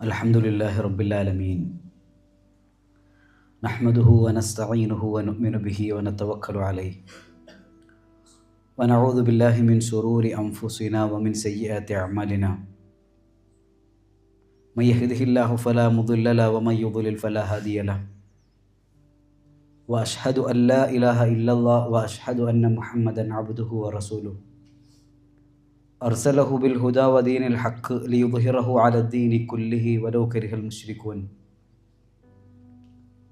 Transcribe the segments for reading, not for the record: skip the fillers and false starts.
Alhamdulillah Rabbil Alameen. Nahmaduhu wa nasta'inuhu wa nu'minu bihi wa natawakkalu alayhi. Wa na'udhu billahi min shururi anfusina wa min sayyiati a'malina. Man yahdihillahu fala mudilla lahu wa man yudlil fala hadiya lahu. Wa ashhadu an la ilaha illallah wa ashhadu anna Muhammadan abduhu wa rasuluhu. أرسله بالهدى ودين الحق ليظهره على الدين كله ولو كره المشركون.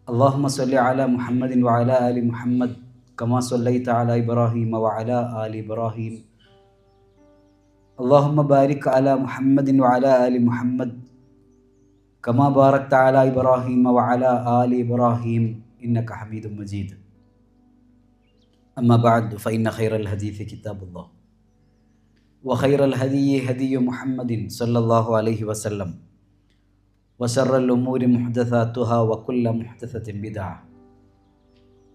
اللهم صل على محمد وعلى آل محمد كما صليت على إبراهيم وعلى آل إبراهيم. اللهم بارك على محمد وعلى آل محمد كما باركت على إبراهيم وعلى آل إبراهيم إنك حميد مجيد. أما بعد فإن خير الحديث كتاب الله وخير الهدي هدي محمد صلى الله عليه وسلم وشر الأمور محدثاتها وكل محدثة بدعة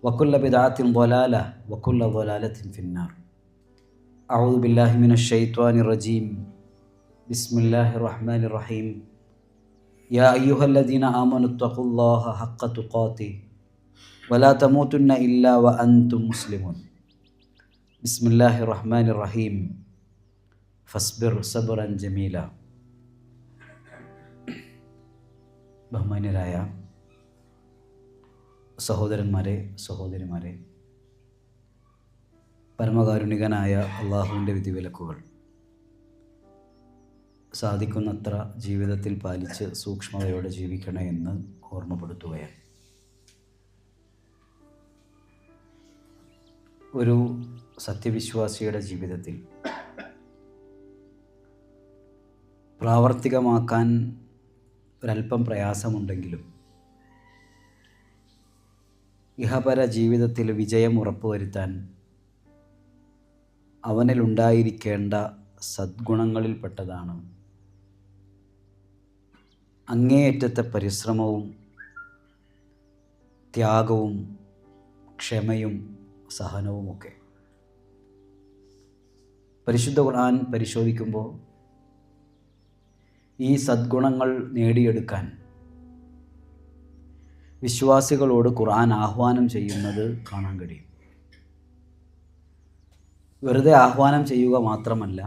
وكل بدعة ضلالة وكل ضلالة في النار. أعوذ بالله من الشيطان الرجيم. بسم الله الرحمن الرحيم. يا أيها الذين آمنوا اتقوا الله حق تقاته ولا تموتن إلا وأنتم مسلمون. بسم الله الرحمن الرحيم. ഫസ്ബിർ സബ്റൻ Jameela. ബഹുമാന്യരായ സഹോദരന്മാരെ, സഹോദരിമാരെ, പരമകാരുണികനായ അള്ളാഹുവിൻ്റെ വിധിവിലക്കുകൾ സാധിക്കുന്നത്ര ജീവിതത്തിൽ പാലിച്ച് സൂക്ഷ്മതയോടെ ജീവിക്കണേ എന്ന് ഓർമ്മപ്പെടുത്തുകയാണ്. ഒരു സത്യവിശ്വാസിയുടെ ജീവിതത്തിൽ പ്രാവർത്തികമാക്കാൻ ഒരല്പം പ്രയാസമുണ്ടെങ്കിലും ഇഹപര ജീവിതത്തിൽ വിജയം ഉറപ്പുവരുത്താൻ അവനിലുണ്ടായിരിക്കേണ്ട സദ്ഗുണങ്ങളിൽപ്പെട്ടതാണ് അങ്ങേയറ്റത്തെ പരിശ്രമവും ത്യാഗവും ക്ഷമയും സഹനവുമൊക്കെ. പരിശുദ്ധ ഖുർആൻ പരിശോധിക്കുമ്പോൾ ഈ സദ്ഗുണങ്ങൾ നേടിയെടുക്കാൻ വിശ്വാസികളോട് ഖുർആൻ ആഹ്വാനം ചെയ്യുന്നത് കാണാൻ കഴിയും. വെറുതെ ആഹ്വാനം ചെയ്യുക മാത്രമല്ല,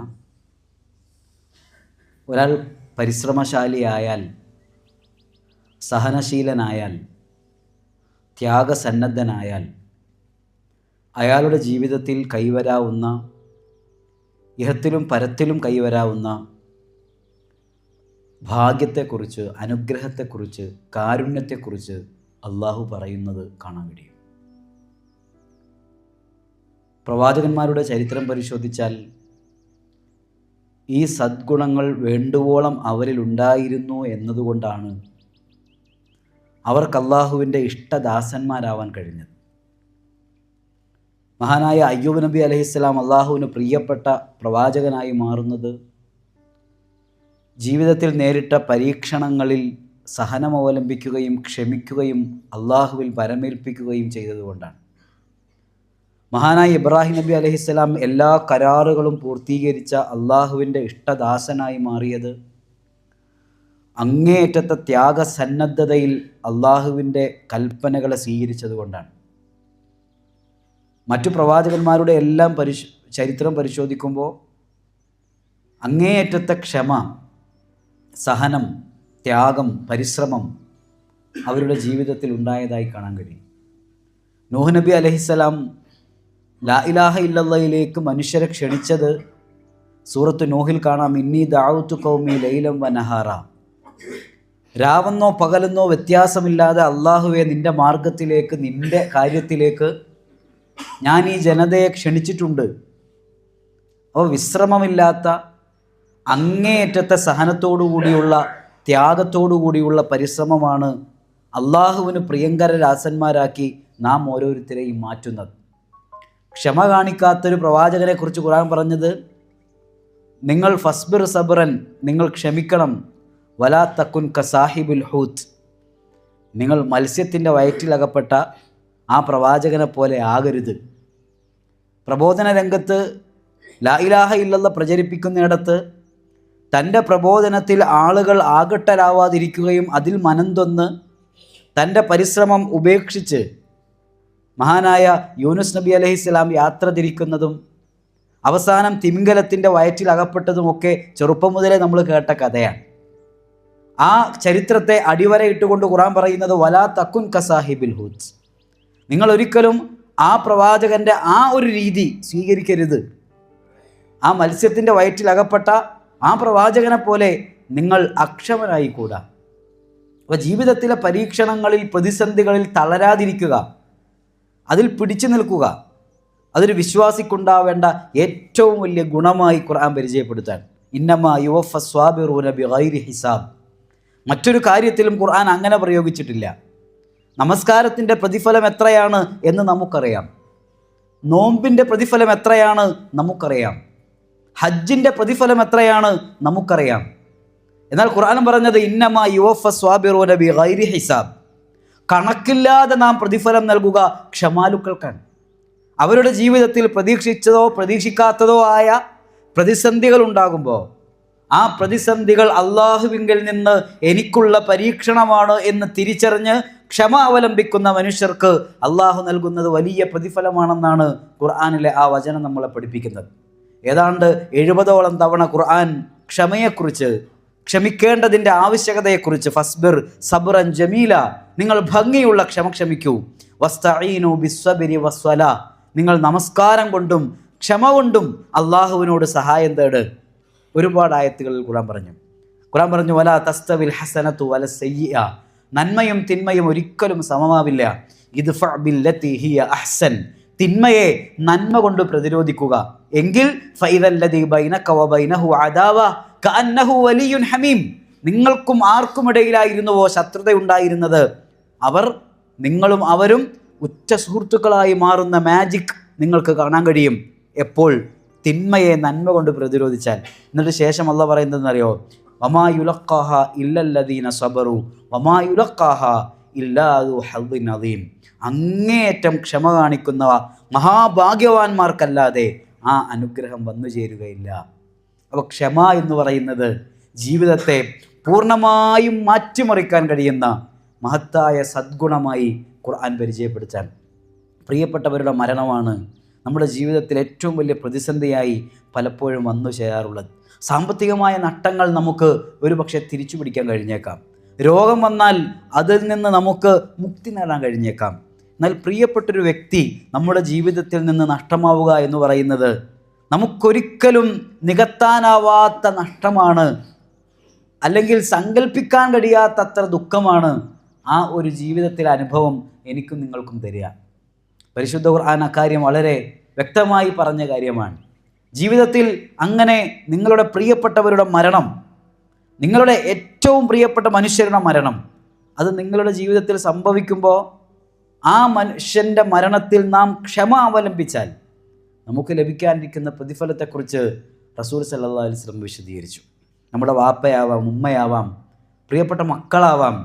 ഒരാൾ പരിശ്രമശാലിയായാൽ, സഹനശീലനായാൽ, ത്യാഗസന്നദ്ധനായാൽ അയാളുടെ ജീവിതത്തിൽ കൈവരാവുന്ന, ഇഹത്തിലും പരത്തിലും കൈവരാവുന്ന ഭാഗ്യത്തെക്കുറിച്ച്, അനുഗ്രഹത്തെക്കുറിച്ച്, കാരുണ്യത്തെക്കുറിച്ച് അള്ളാഹു പറയുന്നത് കാണാൻ കഴിയും. പ്രവാചകന്മാരുടെ ചരിത്രം പരിശോധിച്ചാൽ ഈ സദ്ഗുണങ്ങൾ വേണ്ടുവോളം അവരിലുണ്ടായിരുന്നു എന്നതുകൊണ്ടാണ് അവർക്ക് അള്ളാഹുവിൻ്റെ ഇഷ്ടദാസന്മാരാവാൻ കഴിഞ്ഞത്. മഹാനായ അയ്യൂബ് നബി അലൈഹിസ്സലാം അള്ളാഹുവിന് പ്രിയപ്പെട്ട പ്രവാചകനായി മാറുന്നത് ജീവിതത്തിൽ നേരിട്ട പരീക്ഷണങ്ങളിൽ സഹനമവലംബിക്കുകയും ക്ഷമിക്കുകയും അള്ളാഹുവിൽ വരമേൽപ്പിക്കുകയും ചെയ്തതുകൊണ്ടാണ്. മഹാനായ ഇബ്രാഹിം നബി അലൈഹിസ്സലാം എല്ലാ കരാറുകളും പൂർത്തീകരിച്ച അള്ളാഹുവിൻ്റെ ഇഷ്ടദാസനായി മാറിയത് അങ്ങേയറ്റത്തെ ത്യാഗസന്നദ്ധതയിൽ അള്ളാഹുവിൻ്റെ കൽപ്പനകളെ സ്വീകരിച്ചതുകൊണ്ടാണ്. മറ്റു പ്രവാചകന്മാരുടെ എല്ലാം ചരിത്രം പരിശോധിക്കുമ്പോൾ അങ്ങേയറ്റത്തെ ക്ഷമ, സഹനം, ത്യാഗം, പരിശ്രമം അവരുടെ ജീവിതത്തിൽ ഉണ്ടായതായി കാണാൻ കഴിയും. നൂഹ് നബി അലൈഹിസ്സലാം ലാ ഇലാഹ ഇല്ലല്ലാഹിലേക്ക് മനുഷ്യരെ ക്ഷണിച്ചത് സൂറത്ത് നൂഹിൽ കാണാം. ഇന്നി ദഅഉതു ഖൗമി ലൈലൻ വനഹാറ. രാവെന്നോ പകലെന്നോ വ്യത്യാസമില്ലാതെ അള്ളാഹുവെ നിൻ്റെ മാർഗത്തിലേക്ക്, നിൻ്റെ കാര്യത്തിലേക്ക് ഞാൻ ഈ ജനതയെ ക്ഷണിച്ചിട്ടുണ്ട്. അപ്പോൾ വിശ്രമമില്ലാത്ത, അങ്ങേയറ്റത്തെ സഹനത്തോടുകൂടിയുള്ള, ത്യാഗത്തോടുകൂടിയുള്ള പരിശ്രമമാണ് അള്ളാഹുവിന് പ്രിയങ്കരരാസന്മാരാക്കി നാം ഓരോരുത്തരെയും മാറ്റുന്നത്. ക്ഷമ കാണിക്കാത്തൊരു പ്രവാചകനെക്കുറിച്ച് ഖുർആൻ പറഞ്ഞത്, നിങ്ങൾ ഫസ്ബിർ സബ്റൻ, നിങ്ങൾ ക്ഷമിക്കണം, വലാ തക്കുൻ കസാഹിബുൽ ഹൂത്ത്, നിങ്ങൾ മത്സ്യത്തിൻ്റെ വയറ്റിലകപ്പെട്ട ആ പ്രവാചകനെ പോലെ ആകരുത്. പ്രബോധന രംഗത്ത് ലാ ഇലാഹ ഇല്ലല്ലാഹ് പ്രചരിപ്പിക്കുന്നിടത്ത് തൻ്റെ പ്രബോധനത്തിൽ ആളുകൾ ആകട്ടരാവാതിരിക്കുകയും അതിൽ മനംതൊന്ന് തൻ്റെ പരിശ്രമം ഉപേക്ഷിച്ച് മഹാനായ യൂനുസ് നബി അലൈഹിസ്സലാം യാത്ര തിരിക്കുന്നതും അവസാനം തിമിംഗലത്തിൻ്റെ വയറ്റിൽ അകപ്പെട്ടതുമൊക്കെ ചെറുപ്പം മുതലേ നമ്മൾ കേട്ട കഥയാണ്. ആ ചരിത്രത്തെ അടിവരയിട്ടുകൊണ്ട് ഖുർആൻ പറയുന്നത് വലാ തക്കുൻ കസാഹിബിൽ ഹൂത്ത്, നിങ്ങൾ ഒരിക്കലും ആ പ്രവാചകൻ്റെ ആ ഒരു രീതി സ്വീകരിക്കരുത്. ആ മത്സ്യത്തിൻ്റെ വയറ്റിൽ അകപ്പെട്ട ആ പ്രവാചകനെ പോലെ നിങ്ങൾ അക്ഷമരായിക്കൂടാ. അപ്പോൾ ജീവിതത്തിലെ പരീക്ഷണങ്ങളിൽ, പ്രതിസന്ധികളിൽ തളരാതിരിക്കുക, അതിൽ പിടിച്ചു നിൽക്കുക, അതൊരു വിശ്വാസിക്കുണ്ടാവേണ്ട ഏറ്റവും വലിയ ഗുണമായി ഖുർആൻ പരിചയപ്പെടുത്താൻ. ഇന്നമാ യുവഫ സ്വാബിറൂന ബിഗൈരി ഹിസാബ്. മറ്റൊരു കാര്യത്തിലും ഖുർആൻ അങ്ങനെ പ്രയോഗിച്ചിട്ടില്ല. നമസ്കാരത്തിൻ്റെ പ്രതിഫലം എത്രയാണ് എന്ന് നമുക്കറിയാം. നോമ്പിൻ്റെ പ്രതിഫലം എത്രയാണ് നമുക്കറിയാം. ഹജ്ജിൻ്റെ പ്രതിഫലം എത്രയാണ് നമുക്കറിയാം. എന്നാൽ ഖുർആൻ പറഞ്ഞത് ഇന്നമാ യുവഫ സ്വാബിറൂന ബിഗൈരി ഹിസാബ്. കണക്കില്ലാതെ നാം പ്രതിഫലം നൽകുക ക്ഷമാലുക്കൾക്കാണ്. അവരുടെ ജീവിതത്തിൽ പ്രതീക്ഷിച്ചതോ പ്രതീക്ഷിക്കാത്തതോ ആയ പ്രതിസന്ധികൾ ഉണ്ടാകുമ്പോൾ ആ പ്രതിസന്ധികൾ അള്ളാഹുവിങ്കിൽ നിന്ന് എനിക്കുള്ള പരീക്ഷണമാണ് എന്ന് തിരിച്ചറിഞ്ഞ് ക്ഷമ അവലംബിക്കുന്ന മനുഷ്യർക്ക് അള്ളാഹു നൽകുന്നത് വലിയ പ്രതിഫലമാണെന്നാണ് ഖുർആനിലെ ആ വചനം നമ്മളെ പഠിപ്പിക്കുന്നത്. ഏതാണ്ട് 70ഓളം തവണ ഖുർആൻ ക്ഷമയെക്കുറിച്ച്, ക്ഷമിക്കേണ്ടതിൻ്റെ ആവശ്യകതയെക്കുറിച്ച്, ഫസ്ബിർ സബ്റൻ ജമീല, നിങ്ങൾ ഭംഗിയുള്ള ക്ഷമ ക്ഷമിക്കൂ, വസ്തഈനു ബിസ്സബ്രി വസ്സലാ, നിങ്ങൾ നമസ്കാരം കൊണ്ടും ക്ഷമ കൊണ്ടും അള്ളാഹുവിനോട് സഹായം തേട്. ഒരുപാട് ആയത്തുകളിൽ ഖുർആൻ പറഞ്ഞു വലാ തസ്തവിൽ ഹസനത്തു വല സയ്യിഅ, നന്മയും തിന്മയും ഒരിക്കലും സമമാവില്ല. ഇദ്ഫഅ ബില്ലതി ഹിയ അഹ്സൻ, തിന്മയെ നന്മ കൊണ്ട് പ്രതിരോധിക്കുക. എങ്കിൽ ഫൈദല്ലദി ബൈനക വബൈനഹു അദാവ കഅന്നഹു വലിയുൻ ഹമീം, നിങ്ങൾക്കും ആർക്കുമിടയിലായിരുന്നുവോ ശത്രുതയുണ്ടായിരുന്നത്, അവർ നിങ്ങളും അവരും ഉറ്റ സുഹൃത്തുക്കളായി മാറുന്ന മാജിക് നിങ്ങൾക്ക് കാണാൻ കഴിയും എപ്പോൾ തിന്മയെ നന്മ കൊണ്ട് പ്രതിരോധിച്ചാൽ. എന്നിട്ട് ശേഷം അല്ലാഹ് പറയുന്നതെന്നറിയോ, വമാ യുലഖാഹ ഇല്ലല്ലദീന സബറു വമാ യുലഖാഹ ഇല്ലാ ദു ഹദ്ദിൻ അദീം, അങ്ങേയറ്റം ക്ഷമ കാണിക്കുന്ന മഹാഭാഗ്യവാന്മാർക്കല്ലാതെ ആ അനുഗ്രഹം വന്നു ചേരുകയില്ല. അപ്പോൾ ക്ഷമ എന്ന് പറയുന്നത് ജീവിതത്തെ പൂർണ്ണമായും മാറ്റിമറിക്കാൻ കഴിയുന്ന മഹത്തായ സദ്ഗുണമായി ഖുർആൻ പരിചയപ്പെടുത്താൻ. പ്രിയപ്പെട്ടവരുടെ മരണമാണ് നമ്മുടെ ജീവിതത്തിൽ ഏറ്റവും വലിയ പ്രതിസന്ധിയായി പലപ്പോഴും വന്നു ചേരാറുള്ളത്. സാമ്പത്തികമായ നഷ്ടങ്ങൾ നമുക്ക് ഒരുപക്ഷെ തിരിച്ചു പിടിക്കാൻ കഴിഞ്ഞേക്കാം. രോഗം വന്നാൽ അതിൽ നിന്ന് നമുക്ക് മുക്തി നേടാൻ കഴിഞ്ഞേക്കാം. എന്നാൽ പ്രിയപ്പെട്ടൊരു വ്യക്തി നമ്മുടെ ജീവിതത്തിൽ നിന്ന് നഷ്ടമാവുക എന്ന് പറയുന്നത് നമുക്കൊരിക്കലും നികത്താനാവാത്ത നഷ്ടമാണ്, അല്ലെങ്കിൽ സങ്കല്പിക്കാൻ കഴിയാത്തത്ര ദുഃഖമാണ് ആ ഒരു ജീവിതത്തിലെ അനുഭവം എനിക്കും നിങ്ങൾക്കും തരിക. പരിശുദ്ധ ഖുർആൻ അക്കാര്യം വളരെ വ്യക്തമായി പറഞ്ഞ കാര്യമാണ്. ജീവിതത്തിൽ അങ്ങനെ നിങ്ങളുടെ പ്രിയപ്പെട്ടവരുടെ മരണം, നിങ്ങളുടെ ഏറ്റവും പ്രിയപ്പെട്ട മനുഷ്യരുടെ മരണം, അത് നിങ്ങളുടെ ജീവിതത്തിൽ സംഭവിക്കുമ്പോൾ ആ മനുഷ്യൻ്റെ മരണത്തിൽ നാം ക്ഷമ അവലംബിച്ചാൽ നമുക്ക് ലഭിക്കാനിരിക്കുന്ന പ്രതിഫലത്തെക്കുറിച്ച് റസൂൽ സല്ലല്ലാഹു അലൈഹി വസല്ലം വിശദീകരിച്ചു. നമ്മുടെ വാപ്പയാവാം, ഉമ്മയാവാം, പ്രിയപ്പെട്ട മക്കളാവാം,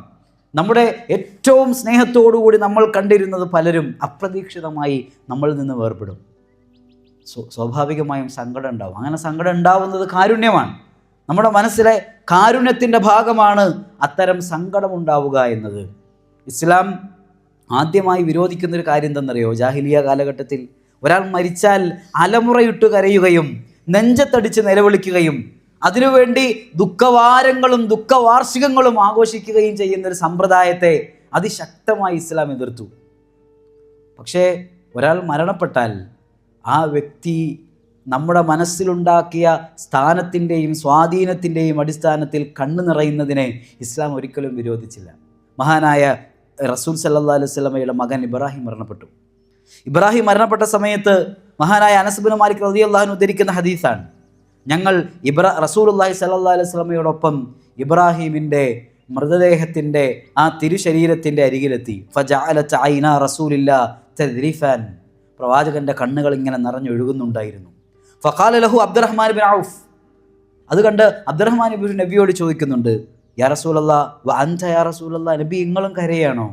നമ്മുടെ ഏറ്റവും സ്നേഹത്തോടുകൂടി നമ്മൾ കണ്ടിരുന്നത് പലരും അപ്രതീക്ഷിതമായി നമ്മളിൽ നിന്ന് വേർപെടും. സ്വാഭാവികമായും സങ്കടം ഉണ്ടാവും. അങ്ങനെ സങ്കടം ഉണ്ടാവുന്നത് കാരുണ്യമാണ്. നമ്മുടെ മനസ്സിലെ കാരുണ്യത്തിൻ്റെ ഭാഗമാണ് അത്തരം സങ്കടമുണ്ടാവുക എന്നത്. ഇസ്ലാം ആദ്യമായി വിരോധിക്കുന്നൊരു കാര്യം എന്തെന്നറിയോ? ജാഹിലിയ കാലഘട്ടത്തിൽ ഒരാൾ മരിച്ചാൽ അലമുറയിട്ട് കരയുകയും നെഞ്ചത്തടിച്ച് നിലവിളിക്കുകയും അതിനുവേണ്ടി ദുഃഖവാരങ്ങളും ദുഃഖവാർഷികങ്ങളും ആഘോഷിക്കുകയും ചെയ്യുന്നൊരു സമ്പ്രദായത്തെ അതിശക്തമായി ഇസ്ലാം എതിർത്തു. പക്ഷേ ഒരാൾ മരണപ്പെട്ടാൽ ആ വ്യക്തി നമ്മുടെ മനസ്സിലുണ്ടാക്കിയ സ്ഥാനത്തിൻ്റെയും സ്വാധീനത്തിൻ്റെയും അടിസ്ഥാനത്തിൽ കണ്ണു നിറയുന്നതിനെ ഇസ്ലാം ഒരിക്കലും വിരോധിച്ചില്ല. മഹാനായ റസൂൽ സല്ലല്ലാഹു അലൈഹി വസല്ലമയുടെ മകൻ ഇബ്രാഹിം മരണപ്പെട്ടു. ഇബ്രാഹിം മരണപ്പെട്ട സമയത്ത് മഹാനായ അനസ് ഇബ്നു മാലിക് റളിയല്ലാഹു അൻഹു ഉദ്ധരിക്കുന്ന ഹദീസാണ്, ഞങ്ങൾ റസൂലുള്ളാഹി സ്വല്ലല്ലാഹു അലൈഹി വസല്ലമയോടൊപ്പം ഇബ്രാഹിമിൻ്റെ മൃതദേഹത്തിൻ്റെ ആ തിരുശരീരത്തിൻ്റെ അരികിലെത്തി. ഫജഅലത ഐനാ റസൂലില്ലാഹി തദ്രിഫാൻ, പ്രവാചകൻ്റെ കണ്ണുകൾ ഇങ്ങനെ നിറഞ്ഞൊഴുകുന്നുണ്ടായിരുന്നു. ഫഖാല ലഹു അബ്ദുറഹ്മാൻ ബിൻ ഔഫ്, അത് കണ്ട് അബ്ദുറഹ്മാൻ ഇബ്നു നബിയോട് ചോദിക്കുന്നുണ്ട്, യാ റസൂലല്ലാഹ് വ അൻത യാ റസൂലല്ലാഹ്, നബി നിങ്ങളും കരയുകയാണോ?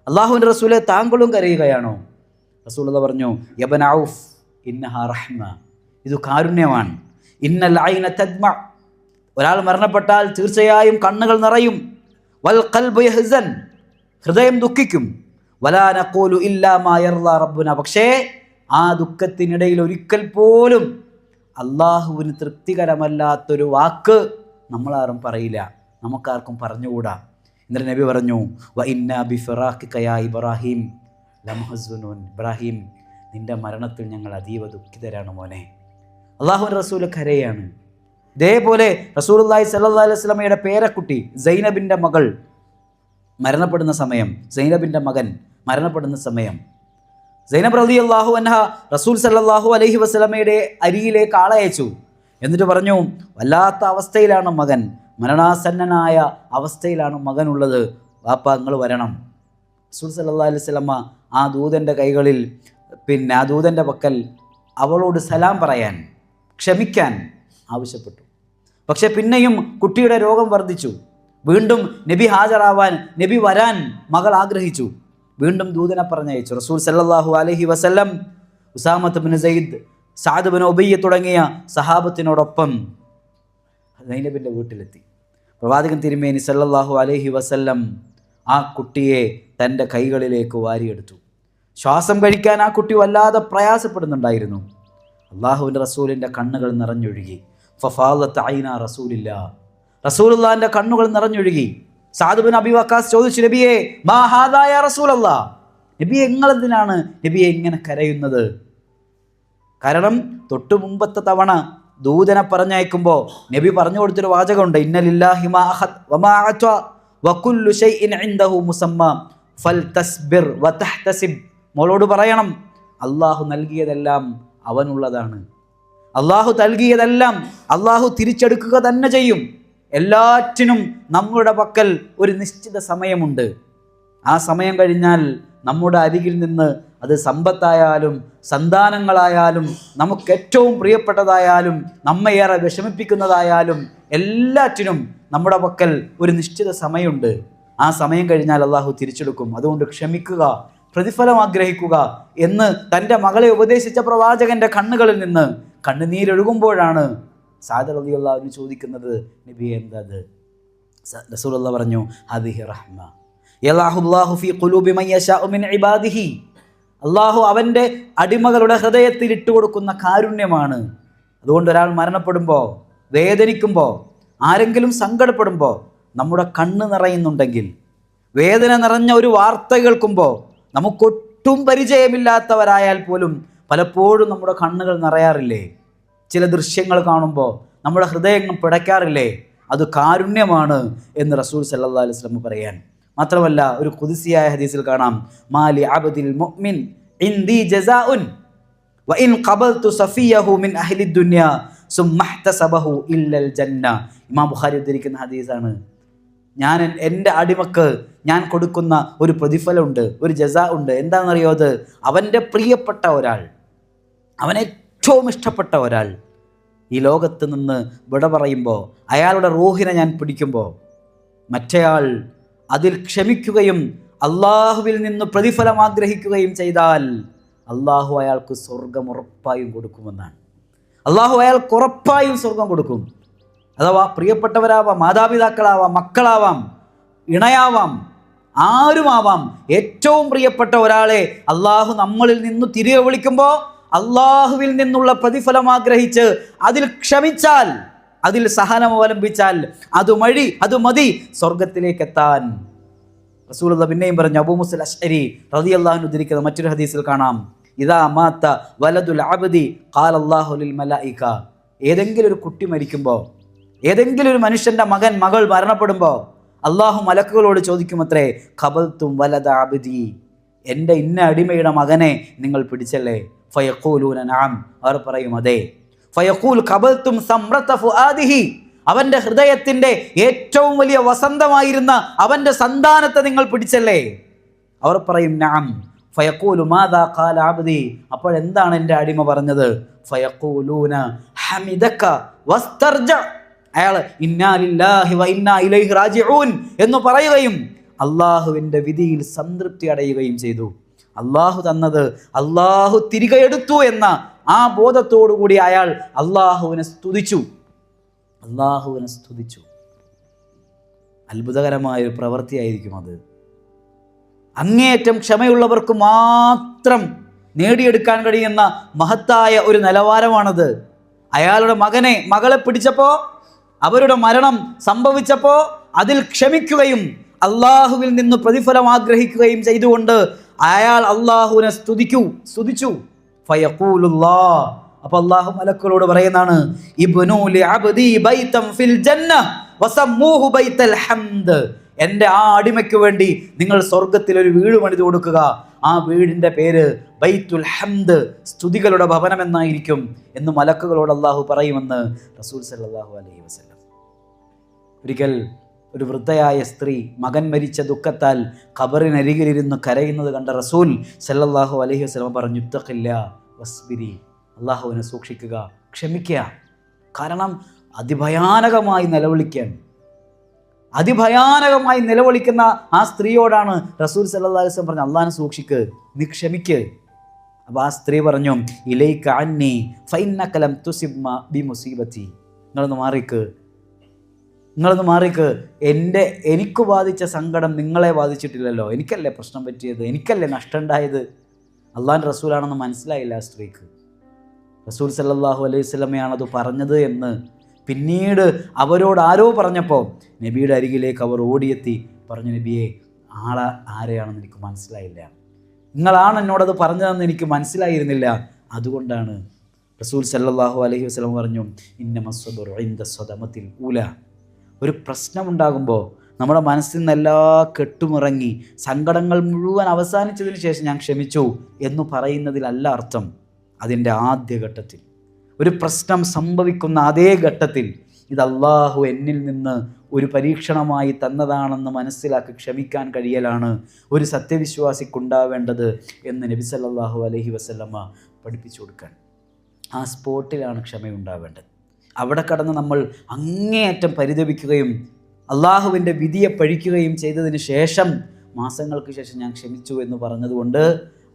അള്ളാഹുവിൻ്റെ റസൂലെ താങ്കളും കരയുകയാണോ? റസൂലുള്ളാഹി പറഞ്ഞു, യബ്ന ഔഫ് ഇന്നഹാ റഹ്മ, ഇത് കാരുണ്യമാണ്. ഇന്നൽ ഐന തദ്മ, ഒരാൾ മരണപ്പെട്ടാൽ തീർച്ചയായും കണ്ണുകൾ നിറയും. വൽ ഖൽബു യഹ്സൻ, ഹൃദയം ദുഃഖിക്കും. വലാ നഖൂലു ഇല്ലാ മാ യർളാ റബ്ബുന, പക്ഷേ ആ ദുഃഖത്തിനിടയിൽ ഒരിക്കൽ പോലും അള്ളാഹുവിന് തൃപ്തികരമല്ലാത്തൊരു വാക്ക് നമ്മളാരും പറയില്ല, നമുക്കാർക്കും പറഞ്ഞുകൂടാ. എന്നിട്ട് നബി പറഞ്ഞു, വ ഇന്നാ ബിഫിറാഖിക യാ ഇബ്രാഹിം ലമഹ്സുനൂൻ, ഇബ്രാഹിം നിന്റെ മരണത്തിൽ ഞങ്ങൾ അതീവ ദുഃഖിതരാണ് മോനെ. അള്ളാഹുവിൻ്റെ റസൂൽ കരയാണ്. ഇതേപോലെ റസൂലുള്ളാഹി സ്വല്ലല്ലാഹു അലൈഹി വസല്ലമയുടെ പേരക്കുട്ടി സൈനബിൻ്റെ മകൾ മരണപ്പെടുന്ന സമയം, സൈനബിൻ്റെ മകൻ മരണപ്പെടുന്ന സമയം, സൈനബ് റളിയല്ലാഹു അൻഹ റസൂൽ സല്ലല്ലാഹു അലൈഹി വസല്ലമയുടെ അരിയിലേക്ക് ആളയച്ചു. എന്നിട്ട് പറഞ്ഞു, വല്ലാത്ത അവസ്ഥയിലാണ് മകൻ, മരണാസന്നനായ അവസ്ഥയിലാണ് മകനുള്ളത്, വാപ്പ നിങ്ങൾ വരണം. റസൂൽ സല്ലല്ലാഹു അലൈഹി വസല്ലമ ആ ദൂതൻ്റെ കൈകളിൽ, ആ ദൂതൻ്റെ പക്കൽ അവളോട് സലാം പറയാൻ, ക്ഷമിക്കാൻ ആവശ്യപ്പെട്ടു. പക്ഷെ പിന്നെയും കുട്ടിയുടെ രോഗം വർദ്ധിച്ചു. വീണ്ടും നബി ഹാജരാവാൻ, നബി വരാൻ മകൾ ആഗ്രഹിച്ചു. വീണ്ടും ദൂതനെ പറഞ്ഞയച്ചു. റസൂൽ സല്ലല്ലാഹു അലൈഹി വസല്ലം ഉസാമത്ത് ബിൻ സയ്യിദ്, സഅദ് ബിൻ ഉബയ്യ തുടങ്ങിയ സഹാബത്തിനോടൊപ്പം സൈനബിൻ്റെ വീട്ടിലെത്തി. പ്രവാചകൻ തിരുമേനി സല്ലല്ലാഹു അലൈഹി വസല്ലം ആ കുട്ടിയെ തൻ്റെ കൈകളിലേക്ക് വാരിയെടുത്തു. ശ്വാസം കഴിക്കാൻ ആ കുട്ടി വല്ലാതെ പ്രയാസപ്പെടുന്നുണ്ടായിരുന്നു. അള്ളാഹുവിൻ്റെ റസൂലിൻ്റെ കണ്ണുകൾ നിറഞ്ഞൊഴുകി. ഫഫാദത്ത് ഐന റസൂലില്ലാ, റസൂലുള്ളാഹിൻ്റെ കണ്ണുകൾ നിറഞ്ഞൊഴുകി. സഅദ് ബിൻ അബി വഖാസ് ചോദിച്ചു, നബിയെ മാ ഹാദാ യാ റസൂലല്ലാഹ്, നബിയെ നിങ്ങളെന്തിനാണ് നബിയെ ഇങ്ങനെ കരയുന്നത്? കാരണം തൊട്ടു മുമ്പത്തെ തവണ ദൂതനെ പറഞ്ഞയക്കുമ്പോൾ നബി പറഞ്ഞു കൊടുത്തൊരു വാചകമുണ്ട്, ഇന്ന ലില്ലാഹി മാ അഖദ് വമാ അഅത വകുല്ലു ഷൈഇൻ ഇൻദഹു മുസമ്മ ഫൽതസ്ബിർ വതഹ്തസിബ്. മോളോട് പറയണം, അള്ളാഹു നൽകിയതെല്ലാം അവനുള്ളതാണ്, അള്ളാഹു നൽകിയതെല്ലാം അള്ളാഹു തിരിച്ചെടുക്കുക തന്നെ ചെയ്യും. എല്ലാറ്റിനും നമ്മുടെ പക്കൽ ഒരു നിശ്ചിത സമയമുണ്ട്. ആ സമയം കഴിഞ്ഞാൽ നമ്മുടെ അരികിൽ നിന്ന് അത് സമ്പത്തായാലും സന്താനങ്ങളായാലും നമുക്ക് ഏറ്റവും പ്രിയപ്പെട്ടതായാലും നമ്മയേറെ വിഷമിപ്പിക്കുന്നതായാലും എല്ലാറ്റിനും നമ്മുടെ പക്കൽ ഒരു നിശ്ചിത സമയമുണ്ട്. ആ സമയം കഴിഞ്ഞാൽ അള്ളാഹു തിരിച്ചെടുക്കും. അതുകൊണ്ട് ക്ഷമിക്കുക, പ്രതിഫലം ആഗ്രഹിക്കുക എന്ന് തൻ്റെ മകളെ ഉപദേശിച്ച പ്രവാചകൻ്റെ കണ്ണുകളിൽ നിന്ന് കണ്ണുനീരൊഴുകുമ്പോഴാണ് സഅദ് റളിയല്ലാഹു അൻഹു ചോദിക്കുന്നത്, നബി എന്തത്? റസൂലുള്ളാഹി പറഞ്ഞു, ഹദിഹി റഹ്മ യലാഹുല്ലാഹു ഫീ ഖുലൂബി മൻ യശാഉ മിൻ ഇബാദിഹി, അള്ളാഹു അവൻ്റെ അടിമകളുടെ ഹൃദയത്തിൽ ഇട്ടുകൊടുക്കുന്ന കാരുണ്യമാണ്. അതുകൊണ്ട് ഒരാൾ മരണപ്പെടുമ്പോൾ, വേദനിക്കുമ്പോൾ, ആരെങ്കിലും സങ്കടപ്പെടുമ്പോൾ നമ്മുടെ കണ്ണ് നിറയുന്നുണ്ടെങ്കിൽ, വേദന നിറഞ്ഞ ഒരു വാർത്ത കേൾക്കുമ്പോൾ നമുക്കൊട്ടും പരിചയമില്ലാത്തവരായാൽ പോലും പലപ്പോഴും നമ്മുടെ കണ്ണുകൾ നിറയാറില്ലേ? ചില ദൃശ്യങ്ങൾ കാണുമ്പോൾ നമ്മുടെ ഹൃദയങ്ങൾ പിടയ്ക്കാറില്ലേ? അത് കാരുണ്യമാണ് എന്ന് റസൂൽ സല്ലല്ലാഹു അലൈഹി വസല്ലം പറയാൻ. മാത്രമല്ല ഒരു ഖുദ്സിയായ ഹദീസിൽ കാണാം, മാലി അബ്ദിൽ മുഅ്മിൻ ഇൻദി ജസാഉൻ വഇൻ ഖബൽതു സഫിയഹു മിൻ അഹ്ലി ദുനിയ സുമ്മഹ്തസബഹു ഇല്ലൽ ജന്ന. ഇമാം ബുഖാരി ഉദ്ധരിക്കുന്ന ഹദീസാണ്. ഞാൻ എൻ്റെ അടിമക്ക് ഞാൻ കൊടുക്കുന്ന ഒരു പ്രതിഫലമുണ്ട്, ഒരു ജസാ ഉണ്ട്. എന്താണെന്നറിയോ? അത് അവൻ്റെ പ്രിയപ്പെട്ട ഒരാൾ, അവൻ ഏറ്റവും ഇഷ്ടപ്പെട്ട ഒരാൾ ഈ ലോകത്ത് നിന്ന് വിട പറയുമ്പോൾ, അയാളുടെ റൂഹിനെ ഞാൻ പിടിക്കുമ്പോൾ മറ്റേയാൾ അതിൽ ക്ഷമിക്കുകയും അള്ളാഹുവിൽ നിന്ന് പ്രതിഫലം ആഗ്രഹിക്കുകയും ചെയ്താൽ അള്ളാഹു അയാൾക്ക് സ്വർഗം ഉറപ്പായും കൊടുക്കുമെന്നാണ്. അള്ളാഹു അയാൾക്ക് ഉറപ്പായും സ്വർഗം കൊടുക്കും. അഥവാ പ്രിയപ്പെട്ടവരാവാം, മാതാപിതാക്കളാവാം, മക്കളാവാം, ഇണയാവാം, ആരുമാവാം. ഏറ്റവും പ്രിയപ്പെട്ട ഒരാളെ അള്ളാഹു നമ്മളിൽ നിന്ന് തിരികെ വിളിക്കുമ്പോൾ അള്ളാഹുവിൽ നിന്നുള്ള പ്രതിഫലം ആഗ്രഹിച്ച് അതിൽ ക്ഷമിച്ചാൽ, അതിൽ സഹനം അവലംബിച്ചാൽ അത് മതി സ്വർഗത്തിലേക്ക് എത്താൻ. റസൂലുള്ളാഹി പിന്നെയും പറഞ്ഞു, അബൂ മുസ അശ്അരി റളിയല്ലാഹു അൻഹു ഉദ്ധരിക്കുന്ന മറ്റൊരു ഹദീസിൽ കാണാം, ഇദാ മാത വലദുൽ അബ്ദി ഖാലല്ലാഹു ലിൽ മലായിക. ഏതെങ്കിലും ഒരു കുട്ടി മരിക്കുമ്പോൾ, ഏതെങ്കിലും ഒരു മനുഷ്യൻ്റെ മകൾ മരണപ്പെടുമ്പോൾ അള്ളാഹു മലക്കുകളോട് ചോദിക്കുമത്രേ, ഖബൽതും വലദ അബ്ദി, എൻ്റെ ഇന്ന അടിമയുടെ മകനെ നിങ്ങൾ പിടിച്ചല്ലേ? ഫയഖൂലൂന നഅം, അവർ പറയും അതെ. ഫയഖൂൽ ഖബൽതും സമ്റത ഫുആദിഹി, അവൻ്റെ ഹൃദയത്തിൻ്റെ ഏറ്റവും വലിയ വസന്തമായിരുന്ന അവൻ്റെ സന്താനത്തെ നിങ്ങൾ പിടിച്ചല്ലേ? അവർ പറയും നഅം. ഫയഖൂലു മാദാ ഖാല അബ്ദി, അപ്പോൾ എന്താണ് എൻ്റെ അടിമ പറഞ്ഞത്? ഫയഖൂലൂന ഹമിദക വസ്തർജ, അയാൾ ഇന്നാ ലില്ലാഹി വ ഇന്നാ ഇലൈഹി റാജിഊൻ എന്ന് പറയുകയും അള്ളാഹുവിൻ്റെ വിധിയിൽ സംതൃപ്തി അടയുകയും ചെയ്തു. അള്ളാഹു തന്നത് അള്ളാഹു തിരികെ എടുത്തു എന്ന ആ ബോധത്തോടുകൂടി അയാൾ അള്ളാഹുവിനെ സ്തുതിച്ചു. അള്ളാഹുവിനെ സ്തുതിച്ചു. അത്ഭുതകരമായൊരു പ്രവൃത്തിയായിരിക്കും അത്. അങ്ങേയറ്റം ക്ഷമയുള്ളവർക്ക് മാത്രം നേടിയെടുക്കാൻ കഴിയുന്ന മഹത്തായ ഒരു നിലവാരമാണത്. അയാളുടെ മകളെ പിടിച്ചപ്പോൾ, അവരുടെ മരണം സംഭവിച്ചപ്പോൾ അതിൽ ക്ഷമിക്കുകയും അള്ളാഹുവിൽ നിന്ന് പ്രതിഫലം ആഗ്രഹിക്കുകയും ചെയ്തുകൊണ്ട് അയാൾ അള്ളാഹുവിനെ സ്തുതിച്ചു. ഫയഖൂലുല്ലാഹ്, അപ്പോൾ അള്ളാഹു മലക്കുകളോട് പറയുന്നതാണ്, ഇബ്നു ലിഅബ്ദി ബൈതൻ ഫിൽ ജന്ന വസമ്മൂഹു ബൈതൽ ഹംദ്. എൻ്റെ ആ അടിമയ്ക്ക് വേണ്ടി നിങ്ങൾ സ്വർഗത്തിൽ ഒരു വീട് പണിത് കൊടുക്കുക. ആ വീടിൻ്റെ പേര് ബൈത്തുൽ ഹംദ്, സ്തുതികളുടെ ഭവനം എന്നായിരിക്കും എന്ന് മലക്കുകളോട് അള്ളാഹു പറയുമെന്ന് റസൂൽ സല്ലല്ലാഹു അലൈഹി വസല്ലം. ഒരിക്കൽ ഒരു വൃദ്ധയായ സ്ത്രീ മകൻ മരിച്ച ദുഃഖത്താൽ ഖബറിനരികിലിരുന്ന് കരയുന്നത് കണ്ട റസൂൽ സല്ലല്ലാഹു അലൈഹി വസല്ലം പറഞ്ഞു, ഇത്തഖില്ലാ വസ്ബിരി, അള്ളാഹുവിനെ സൂക്ഷിക്കുക, ക്ഷമിക്കുക. കാരണം അതിഭയാനകമായി നിലവിളിക്കുന്ന ആ സ്ത്രീയോടാണ് റസൂൽ സല്ലല്ലാഹു അലൈഹി വസല്ലം പറഞ്ഞു, അള്ളാഹിനെ സൂക്ഷിക്ക്, നീ ക്ഷമിക്ക്. അപ്പോൾ ആ സ്ത്രീ പറഞ്ഞു, ഇലൈക അന്നി ഫഇന്നക ലം തുസിബ് ബി മുസീബത്തി, നിങ്ങളൊന്ന് മാറിക്ക്. എനിക്ക് ബാധിച്ച സങ്കടം നിങ്ങളെ ബാധിച്ചിട്ടില്ലല്ലോ, എനിക്കല്ലേ പ്രശ്നം പറ്റിയത്, എനിക്കല്ലേ നഷ്ടം ഉണ്ടായത്. അള്ളാഹിൻ്റെ റസൂലാണെന്ന് മനസ്സിലായില്ല ആ സ്ത്രീക്ക്. റസൂൽ സല്ലല്ലാഹു അലൈഹി വസല്ലമയാണത് പറഞ്ഞത് എന്ന് പിന്നീട് അവരോട് ആരോ പറഞ്ഞപ്പോൾ നബിയുടെ അരികിലേക്ക് അവർ ഓടിയെത്തി പറഞ്ഞു, നബിയെ, ആരെയാണെന്ന് എനിക്ക് മനസ്സിലായില്ല, നിങ്ങളാണ് എന്നോടത് പറഞ്ഞതെന്ന് എനിക്ക് മനസ്സിലായിരുന്നില്ല, അതുകൊണ്ടാണ്. റസൂൽ സല്ലല്ലാഹു അലൈഹി വസല്ലം പറഞ്ഞു, ഇന്നമസ്സബറു ഇൻദ സ്വദമത്തിൽ ഊല. ഒരു പ്രശ്നമുണ്ടാകുമ്പോൾ നമ്മുടെ മനസ്സിൽ നിന്നെല്ലാ കെട്ടുമിറങ്ങി സങ്കടങ്ങൾ മുഴുവൻ അവസാനിച്ചതിന് ശേഷം ഞാൻ ക്ഷമിച്ചു എന്ന് പറയുന്നതിലല്ല അർത്ഥം. അതിൻ്റെ ആദ്യഘട്ടത്തിൽ, ഒരു പ്രശ്നം സംഭവിക്കുന്ന അതേ ഘട്ടത്തിൽ, ഇത് അള്ളാഹു എന്നിൽ നിന്ന് ഒരു പരീക്ഷണമായി തന്നതാണെന്ന് മനസ്സിലാക്കി ക്ഷമിക്കാൻ കഴിയലാണ് ഒരു സത്യവിശ്വാസിക്കുണ്ടാവേണ്ടത് എന്ന് നബി സല്ലല്ലാഹു അലൈഹി വസല്ലമ പഠിപ്പിച്ചു കൊടുക്കാൻ. ആ സ്പോട്ടിലാണ് ക്ഷമയുണ്ടാവേണ്ടത്. അവിടെ കടന്ന് നമ്മൾ അങ്ങേയറ്റം പരിതപിക്കുകയും അള്ളാഹുവിൻ്റെ വിധിയെ പഴിക്കുകയും ചെയ്തതിന് ശേഷം മാസങ്ങൾക്ക് ശേഷം ഞാൻ ക്ഷമിച്ചു എന്ന് പറഞ്ഞതുകൊണ്ട്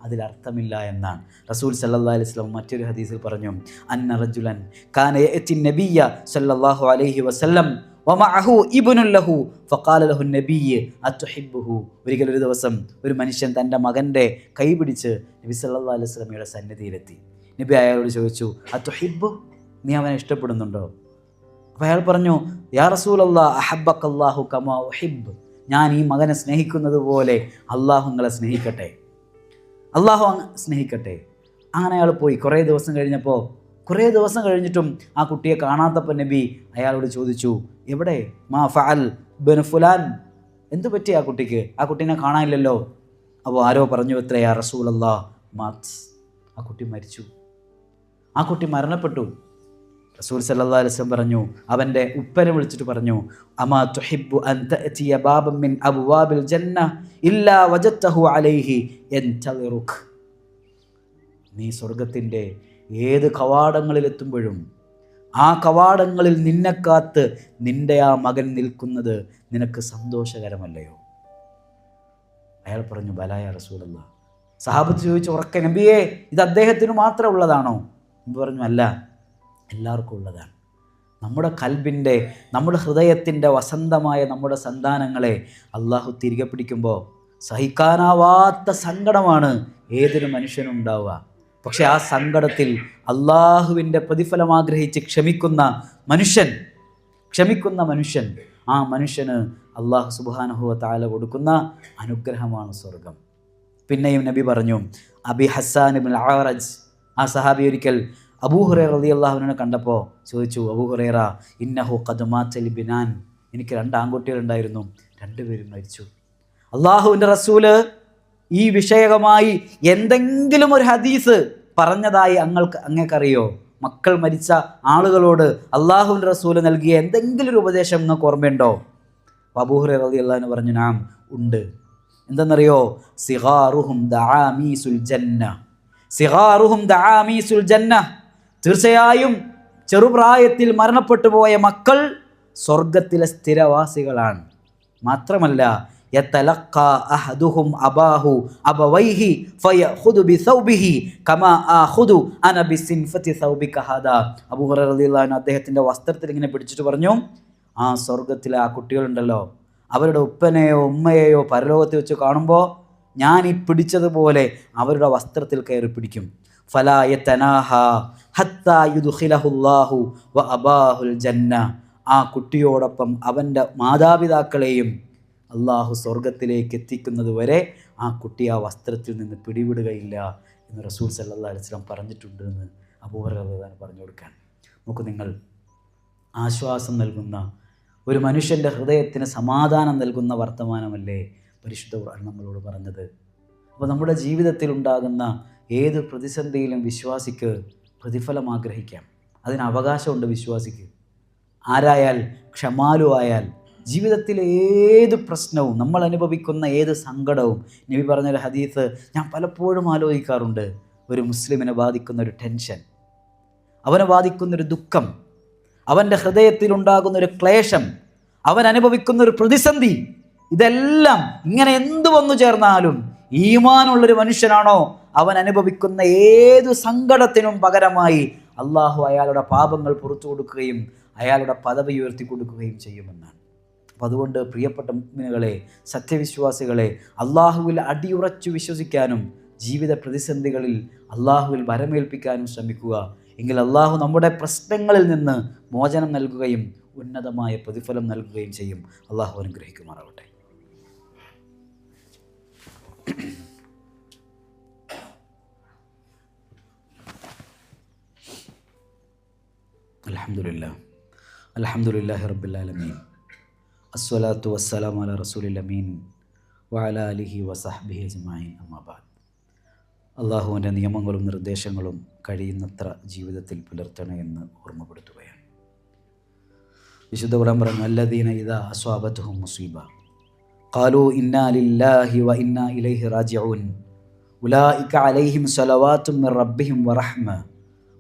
അതിലർത്ഥമില്ല എന്നാണ്. റസൂൽ സല്ലല്ലാഹു അലൈഹി വസല്ലം മറ്റൊരു ഹദീസിൽ പറഞ്ഞു, അന്ന റജുലൻ കാന യഅതി നബിയ്യ സല്ലല്ലാഹു അലൈഹി വസല്ലം വമഅഹു ഇബ്നുൻ ലഹു ഫഖാല ലഹു നബിയ്യ അതുഹിബ്ബുഹു. ഒരിക്കൽ ഒരു ദിവസം ഒരു മനുഷ്യൻ തൻ്റെ മകൻ്റെ കൈ പിടിച്ച് നബി സല്ലല്ലാഹു അലൈഹി വസല്ലമയുടെ സന്നിധിയിലെത്തി. നബി അയാളോട് ചോദിച്ചു, അതുഹിബ്ബു, നീ അവനെ ഇഷ്ടപ്പെടുന്നുണ്ടോ? അപ്പോൾ അയാൾ പറഞ്ഞു, യാ റസൂലല്ലാഹ് അഹബ്ബക്കല്ലാഹു കമാ ഉഹിബ്ബ്, ഞാൻ ഈ മകനെ സ്നേഹിക്കുന്നത് പോലെ അള്ളാഹു നിങ്ങളെ സ്നേഹിക്കട്ടെ, അള്ളാഹു സ്നേഹിക്കട്ടെ. അങ്ങനെ അയാൾ പോയി. കുറേ ദിവസം കഴിഞ്ഞിട്ടും ആ കുട്ടിയെ കാണാത്തപ്പോൾ നബി അയാളോട് ചോദിച്ചു, എവിടെ മാ ഫഅൽ ബിൻ ഫുലാൻ, എന്തു പറ്റി ആ കുട്ടിക്ക്? ആ കുട്ടീനെ കാണാനില്ലല്ലോ. അപ്പോൾ ആരോ പറഞ്ഞു എത്ര, യാ റസൂലല്ലാഹ് മാത്, ആ കുട്ടി മരിച്ചു, ആ കുട്ടി മരണപ്പെട്ടു. റസൂൽ സല്ലല്ലാഹു അലൈഹി വസല്ലം പറഞ്ഞു, അവൻ്റെ ഉപ്പനെ വിളിച്ചിട്ട് പറഞ്ഞു, അമാ തുഹിബ്ബു അൻ തഅതിയ ബാബൻ മിൻ അബ്വാബിൽ ജന്ന ഇല്ലാ വജദ്തഹു അലൈഹി യൻതളിറുക. നീ സ്വർഗത്തിൻ്റെ ഏത് കവാടങ്ങളിലെത്തുമ്പോഴും ആ കവാടങ്ങളിൽ നിന്നെ കാത്ത് നിൻ്റെ ആ മകൻ നിൽക്കുന്നത് നിനക്ക് സന്തോഷകരമല്ലയോ? അയാൾ പറഞ്ഞു, ബലാ യാ റസൂലല്ലാഹ്. സഹാബത്ത് ചോദിച്ചു, ഉറക്കെ, നബിയേ, ഇത് അദ്ദേഹത്തിന് മാത്രം ഉള്ളതാണോ? നബി പറഞ്ഞു, അല്ല, എല്ലാവർക്കും ഉള്ളതാണ്. നമ്മുടെ കൽബിൻ്റെ, നമ്മുടെ ഹൃദയത്തിൻ്റെ വസന്തമായ നമ്മുടെ സന്താനങ്ങളെ അള്ളാഹു തിരികെ പിടിക്കുമ്പോൾ സഹിക്കാനാവാത്ത സങ്കടമാണ് ഏതൊരു മനുഷ്യനും ഉണ്ടാവുക. പക്ഷെ ആ സങ്കടത്തിൽ അള്ളാഹുവിൻ്റെ പ്രതിഫലം ആഗ്രഹിച്ച് ക്ഷമിക്കുന്ന മനുഷ്യൻ ആ മനുഷ്യന് അള്ളാഹു സുബ്ഹാനഹു വ തആല കൊടുക്കുന്ന അനുഗ്രഹമാണ് സ്വർഗം. പിന്നെയും നബി പറഞ്ഞു, അബി ഹസ്സാൻ ഇബ്നുൽ അഅറജ്, ആ സഹാബി ഒരിക്കൽ അബൂ ഹുറൈറ റളിയല്ലാഹു അൻഹുവിനെ കണ്ടപ്പോൾ ചോദിച്ചു, അബൂ ഹുറൈറ, ഇന്നഹു ഖദ് മാത ലിബ്നാൻ, എനിക്ക് 2 ആൺകുട്ടികളുണ്ടായിരുന്നു, 2 പേരും മരിച്ചു. അള്ളാഹുവിൻ്റെ റസൂല് ഈ വിഷയകമായി എന്തെങ്കിലും ഒരു ഹദീസ് പറഞ്ഞതായി അങ്ങേക്കറിയോ? മക്കൾ മരിച്ച ആളുകളോട് അള്ളാഹുവിൻ്റെ റസൂല് നൽകിയ എന്തെങ്കിലും ഒരു ഉപദേശം നിങ്ങൾക്ക് ഓർമ്മയുണ്ടോ? അബൂ ഹുറൈറ റളിയല്ലാഹു അൻഹു പറഞ്ഞു, നാം ഉണ്ട്. എന്തെന്നറിയോ? സിഗാറുഹും ദആമീസുൽ ജന്ന, തീർച്ചയായും ചെറുപ്രായത്തിൽ മരണപ്പെട്ടു പോയ മക്കൾ സ്വർഗത്തിലെ സ്ഥിരവാസികളാണ്. മാത്രമല്ല യതലഖാ അഹദുഹും അബാഹു അബവൈഹി ഫയഖുദു ബിസൗബിഹി കമാ ആഖുദു അന ബിസിൻഫതി സൗബിക ഹാദാ. അബൂ ഹുറൈറ റളിയല്ലാഹു അൻഹു അദ്ദേഹത്തിൻ്റെ വസ്ത്രത്തിൽ ഇങ്ങനെ പിടിച്ചിട്ട് പറഞ്ഞു, ആ സ്വർഗത്തിലെ ആ കുട്ടികളുണ്ടല്ലോ, അവരുടെ ഉപ്പനെയോ ഉമ്മയെയോ പരലോകത്ത് വെച്ച് കാണുമ്പോൾ ഞാൻ ഈ പിടിച്ചതുപോലെ അവരുടെ വസ്ത്രത്തിൽ കയറി പിടിക്കും. ഫലാ യതനാഹാ ഹത്താ യുദ്ഖിലഹുല്ലാഹു വ അബാഹുൽ ജന്ന. ആ കുട്ടിയോടൊപ്പം അവൻ്റെ മാതാപിതാക്കളെയും അള്ളാഹു സ്വർഗത്തിലേക്ക് എത്തിക്കുന്നത് വരെ ആ കുട്ടി ആ വസ്ത്രത്തിൽ നിന്ന് പിടിവിടുകയില്ല എന്ന് റസൂൽ സല്ലല്ലാഹു അലൈഹി വസല്ലം പറഞ്ഞിട്ടുണ്ട് എന്ന് അബൂ ഹുറൈറ റളിയല്ലാഹു അൻഹു പറഞ്ഞു കൊടുക്കാൻ. നോക്കൂ നിങ്ങൾ, ആശ്വാസം നൽകുന്ന ഒരു മനുഷ്യൻ്റെ ഹൃദയത്തിന് സമാധാനം നൽകുന്ന വർത്തമാനമല്ലേ പരിശുദ്ധ ഖുർആൻ നമ്മളോട് പറഞ്ഞത്. അപ്പോൾ നമ്മുടെ ജീവിതത്തിൽ ഉണ്ടാകുന്ന ഏത് പ്രതിസന്ധിയിലും വിശ്വാസിക്ക് പ്രതിഫലം ആഗ്രഹിക്കാം. അതിന് അവകാശമുണ്ട് വിശ്വാസിക്ക്. ആരായാൽ ക്ഷമാലു ആയാൽ ജീവിതത്തിൽ ഏത് പ്രശ്നവും, നമ്മൾ അനുഭവിക്കുന്ന ഏത് സങ്കടവും, നബി പറഞ്ഞൊരു ഹദീസ് ഞാൻ പലപ്പോഴും ആലോചിക്കാറുണ്ട്. ഒരു മുസ്ലിമിനെ ബാധിക്കുന്ന ഒരു ടെൻഷൻ, അവനെ ബാധിക്കുന്നൊരു ദുഃഖം, അവൻ്റെ ഹൃദയത്തിലുണ്ടാകുന്നൊരു ക്ലേശം, അവൻ അനുഭവിക്കുന്നൊരു പ്രതിസന്ധി, ഇതെല്ലാം ഇങ്ങനെ എന്തു വന്നു ചേർന്നാലും ഈമാനുള്ളൊരു മനുഷ്യനാണോ അവൻ അനുഭവിക്കുന്ന ഏതു സങ്കടത്തിനും പകരമായി അള്ളാഹു അയാളുടെ പാപങ്ങൾ പുറത്തു കൊടുക്കുകയും അയാളുടെ പദവി ഉയർത്തി കൊടുക്കുകയും ചെയ്യുമെന്നാണ്. അപ്പം അതുകൊണ്ട് പ്രിയപ്പെട്ട മുഅ്മിനുകളെ, സത്യവിശ്വാസികളെ, അള്ളാഹുവിൽ അടിയുറച്ചു വിശ്വസിക്കാനും ജീവിത പ്രതിസന്ധികളിൽ അള്ളാഹുവിൽ വരമേൽപ്പിക്കാനും ശ്രമിക്കുക. എങ്കിൽ അള്ളാഹു നമ്മുടെ പ്രശ്നങ്ങളിൽ നിന്ന് മോചനം നൽകുകയും ഉന്നതമായ പ്രതിഫലം നൽകുകയും ചെയ്യും. അള്ളാഹു അനുഗ്രഹിക്കുമാറാവട്ടെ. അൽഹംദുലില്ലാഹി റബ്ബിൽ ആലമീൻ അസ്സലാത്തു വസ്സലാമു അലാ റസൂലിൽ അമീൻ വഅലാ ആലിഹി വസഹ്ബിഹി അജ്മഈൻ. അമ്മാ ബഅദ്. അള്ളാഹുവിൻ്റെ നിയമങ്ങളും നിർദ്ദേശങ്ങളും കഴിയുന്നത്ര ജീവിതത്തിൽ പുലർത്തണേ എന്ന് ഓർമ്മപ്പെടുത്തുകയാണ്. വിശുദ്ധ ഖുർആൻ പറഞ്ഞു, അല്ലദീന ഇദാ അസ്വാബത്തുഹും മുസീബ ഖാലൂ ഇന്നാ ലില്ലാഹി വ ഇന്നാ ഇലൈഹി റാജിഊൻ ഉലൈക അലൈഹിം സ്വലവാത്തും മിർ റബ്ബിഹിം വറഹ്മ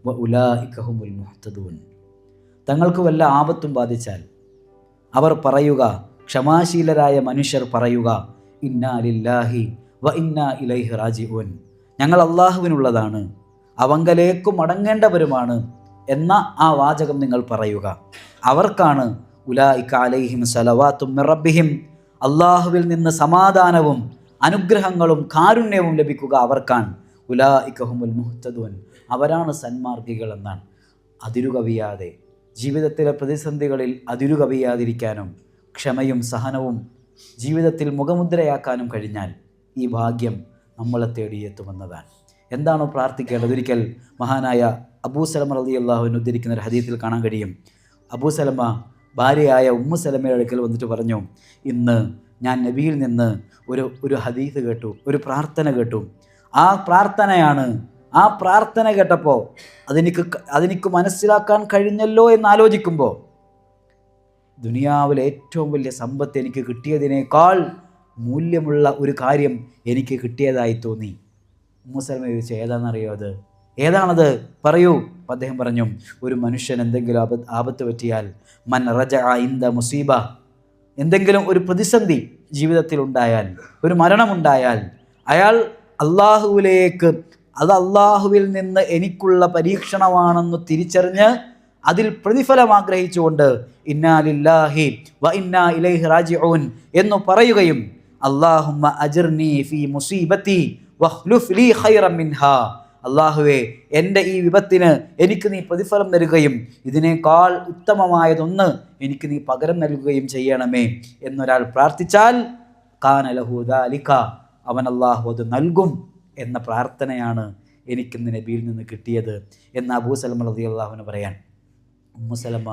വ ഉലൈക ഹുമുൽ മുഹ്തദൂൻ. തങ്ങൾക്ക് വല്ല ആപത്തും ബാധിച്ചാൽ അവർ പറയുക, ക്ഷമാശീലരായ മനുഷ്യർ പറയുക, ഇന്നാ ലില്ലാഹി വ ഇന്നാ ഇലൈഹി റാജിഊൻ, ഞങ്ങൾ അള്ളാഹുവിനുള്ളതാണ്, അവങ്കലേക്കും മടങ്ങേണ്ടവരുമാണ് എന്ന ആ വാചകം നിങ്ങൾ പറയുക. അവർക്കാണ് ഉലൈക അലൈഹിം സ്വലവാത്തും മിർ റബ്ബിഹിം, അള്ളാഹുവിൽ നിന്ന് സമാധാനവും അനുഗ്രഹങ്ങളും കാരുണ്യവും ലഭിക്കുക അവർക്കാണ്. ഉലൈക ഹുമുൽ മുഹ്തദൂൻ, അവരാണ് സന്മാർഗികൾ എന്നാണ്. അതിരുകവിയാതെ ജീവിതത്തിലെ പ്രതിസന്ധികളിൽ അതിരുകവിയാതിരിക്കാനും ക്ഷമയും സഹനവും ജീവിതത്തിൽ മുഖമുദ്രയാക്കാനും കഴിഞ്ഞാൽ ഈ ഭാഗ്യം നമ്മളെ തേടിയെത്തുമെന്നതാണ്. എന്താണോ പ്രാർത്ഥിക്കേണ്ടത്? ഒരിക്കൽ മഹാനായ അബൂ സലമ റളിയല്ലാഹു അൻഹു ഉദ്ധരിക്കുന്ന ഒരു ഹദീസിൽ കാണാൻ കഴിയും. അബൂ സലമ ഭാര്യയായ ഉമ്മു സലമയുടെ അടുക്കൽ വന്നിട്ട് പറഞ്ഞു, ഇന്ന് ഞാൻ നബിയിൽ നിന്ന് ഒരു ഹദീസ് കേട്ടു, ഒരു പ്രാർത്ഥന കേട്ടു. ആ പ്രാർത്ഥന കേട്ടപ്പോൾ അതെനിക്ക് മനസ്സിലാക്കാൻ കഴിഞ്ഞല്ലോ എന്നാലോചിക്കുമ്പോൾ ദുനിയാവിലെ ഏറ്റവും വലിയ സമ്പത്ത് എനിക്ക് കിട്ടിയതിനേക്കാൾ മൂല്യമുള്ള ഒരു കാര്യം എനിക്ക് കിട്ടിയതായി തോന്നി. ഉമ്മു സലമ ചോദിച്ചു, ഏതാണെന്നറിയോ? ഏതാണത്? പറയൂ. അപ്പം അദ്ദേഹം പറഞ്ഞു, ഒരു മനുഷ്യൻ എന്തെങ്കിലും ആപത്ത് പറ്റിയാൽ, മൻ റജഅ ഇൻദ മുസീബ, എന്തെങ്കിലും ഒരു പ്രതിസന്ധി ജീവിതത്തിൽ ഉണ്ടായാൽ, ഒരു മരണമുണ്ടായാൽ, അയാൾ അള്ളാഹുവിലേക്ക്, അത് അള്ളാഹുവിൽ നിന്ന് എനിക്കുള്ള പരീക്ഷണമാണെന്ന് തിരിച്ചറിഞ്ഞ് അതിൽ പ്രതിഫലം ആഗ്രഹിച്ചുകൊണ്ട് ഇന്നാ ലില്ലാഹി വ ഇന്നാ ഇലൈഹി റാജിഊൻ എന്ന് പറയുകയും അല്ലാഹുമ്മ അജിർനി ഫീ മുസീബത്തി വഖ്ലുഫ് ലീ ഖൈറൻ മിൻഹാ, അള്ളാഹുവേ എൻ്റെ ഈ വിപത്തിന് എനിക്ക് നീ പ്രതിഫലം നൽകുകയും ഇതിനേക്കാൾ ഉത്തമമായതൊന്ന് എനിക്ക് നീ പകരം നൽകുകയും ചെയ്യണമേ എന്നൊരാൾ പ്രാർത്ഥിച്ചാൽ കാന ലഹു ദാലിക, അവൻ അള്ളാഹു അത് നൽകും എന്ന പ്രാർത്ഥനയാണ് എനിക്കിന്ന് നബിയിൽ നിന്ന് കിട്ടിയത് എന്ന് അബൂ സലമ റളിയല്ലാഹു അൻഹു പറയാൻ. ഉമ്മു സലമ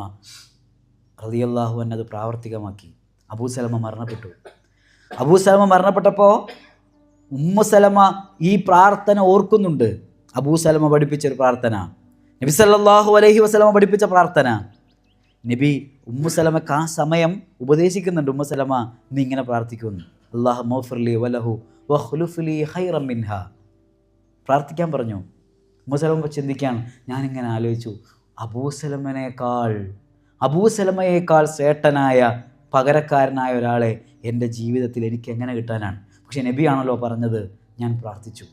റളിയല്ലാഹു അൻഹ അത് പ്രാവർത്തികമാക്കി. അബൂ സലമ മരണപ്പെട്ടപ്പോൾ ഉമ്മു സലമ ഈ പ്രാർത്ഥന ഓർക്കുന്നുണ്ട്. അബൂ സലമ പഠിപ്പിച്ചൊരു പ്രാർത്ഥന, നബി സല്ലല്ലാഹു അലൈഹി വസല്ലമ പഠിപ്പിച്ച പ്രാർത്ഥന. നബി ഉമ്മു സലമക്ക് ആ സമയം ഉപദേശിക്കുന്നുണ്ട്. ഉമ്മു സലമ നീ ഇങ്ങനെ പ്രാർത്ഥിക്കുന്നു, അല്ലാഹുമ്മ ഗ്ഫിർലി വലഹു വഖ്ലുഫ് ലീ ഖൈറൻ മിൻഹാ, പ്രാർത്ഥിക്കാൻ പറഞ്ഞു. ഉമ്മു സലമ ചിന്തിക്കാൻ, ഞാനിങ്ങനെ ആലോചിച്ചു, അബൂ സലമയേക്കാൾ ശ്രേഷ്ഠനായ പകരക്കാരനായ ഒരാളെ എൻ്റെ ജീവിതത്തിൽ എനിക്ക് എങ്ങനെ കിട്ടാനാണ്? പക്ഷേ നബിയാണല്ലോ പറഞ്ഞത്, ഞാൻ പ്രാർത്ഥിച്ചു.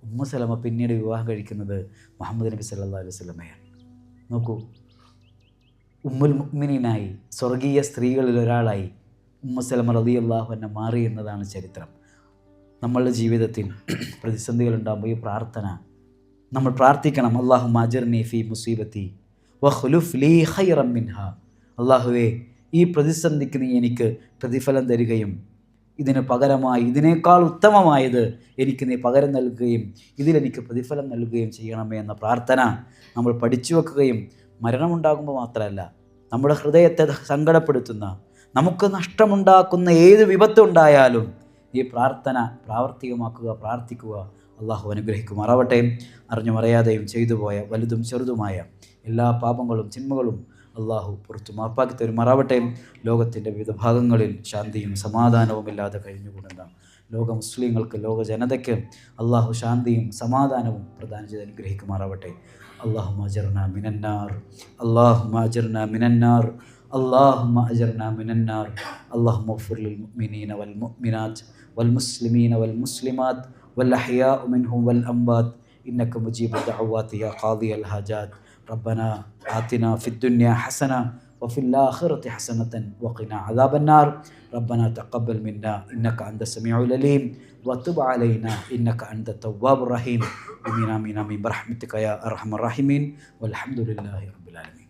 ഉമ്മു സലമ പിന്നീട് വിവാഹം കഴിക്കുന്നത് മുഹമ്മദ് നബി സല്ലല്ലാഹു അലൈഹി വസല്ലമയാണ്. നോക്കൂ, ഉമ്മുൽ മുഅ്മിനീനായി സ്വർഗീയ സ്ത്രീകളിൽ ഒരാളായി ഉമ്മു സലമ റളിയല്ലാഹു അൻഹ മാറി എന്നതാണ് ചരിത്രം. നമ്മളുടെ ജീവിതത്തിൽ പ്രതിസന്ധികളുണ്ടാകുമ്പോൾ ഈ പ്രാർത്ഥന നമ്മൾ പ്രാർത്ഥിക്കണം. അല്ലാഹുമ്മ അജിർനി ഫീ മുസീബത്തി വഖ്ലുഫ് ലീ ഖൈറൻ മിൻഹാ. അല്ലാഹുവേ, ഈ പ്രതിസന്ധിക്ക് നീ എനിക്ക് പ്രതിഫലം തരികയും ഇതിന് പകരമായി ഇതിനേക്കാൾ ഉത്തമമായത് എനിക്ക് നീ പകരം നൽകുകയും ഇതിലെനിക്ക് പ്രതിഫലം നൽകുകയും ചെയ്യണമേ എന്ന പ്രാർത്ഥന നമ്മൾ പഠിച്ചു വെക്കുകയും മരണമുണ്ടാകുമ്പോൾ മാത്രമല്ല, നമ്മുടെ ഹൃദയത്തെ സങ്കടപ്പെടുത്തുന്ന, നമുക്ക് നഷ്ടമുണ്ടാക്കുന്ന ഏത് വിപത്തുണ്ടായാലും ഈ പ്രാർത്ഥന പ്രാവർത്തികമാക്കുക, പ്രാർത്ഥിക്കുക. അള്ളാഹു അനുഗ്രഹിക്കുമാറാവട്ടെ. അറിഞ്ഞും അറിയാതെയും ചെയ്തു പോയ വലുതും ചെറുതുമായ എല്ലാ പാപങ്ങളും ചിന്മകളും അള്ളാഹു പുറത്തു മാപ്പാക്കി തരുമാറാവട്ടെ. ലോകത്തിൻ്റെ വിവിധ ഭാഗങ്ങളിൽ ശാന്തിയും സമാധാനവും ഇല്ലാതെ കഴിഞ്ഞുകൂടുന്ന ലോക മുസ്ലിങ്ങൾക്ക്, ലോക ജനതയ്ക്ക് അള്ളാഹു ശാന്തിയും സമാധാനവും പ്രദാനം ചെയ്ത് അനുഗ്രഹിക്കുമാറാവട്ടെ. അല്ലാഹുമ്മ അജിർനാ മിനന്നാർ, അല്ലാഹുമ്മ അജിർനാ മിനന്നാർ, അല്ലാഹുമ്മ അജിർനാ മിനന്നാർ. അല്ലാഹുമ്മ ഗ്ഫിർ ലിൽ മുഅ്മിനീന വൽ മുഅ്മിനാത്ത് വൽ മുസ്ലിമീന വൽ മുസ്ലിമാത്ത് വൽ അഹ്യാഉ മിൻഹും വൽ അംവാത്ത് ഇന്നക മുജീബു ദഅവാതി യാ ഖാദിയൽ ഹാജാത്ത്. ربنا آتنا في الدنيا حسنة وفي الآخرة حسنة وقنا عذاب النار. ربنا تقبل منا إنك أنت السميع العليم وتب علينا إنك أنت التواب الرحيم. آمين آمين آمين برحمتك يا أرحم الراحمين والحمد لله رب العالمين.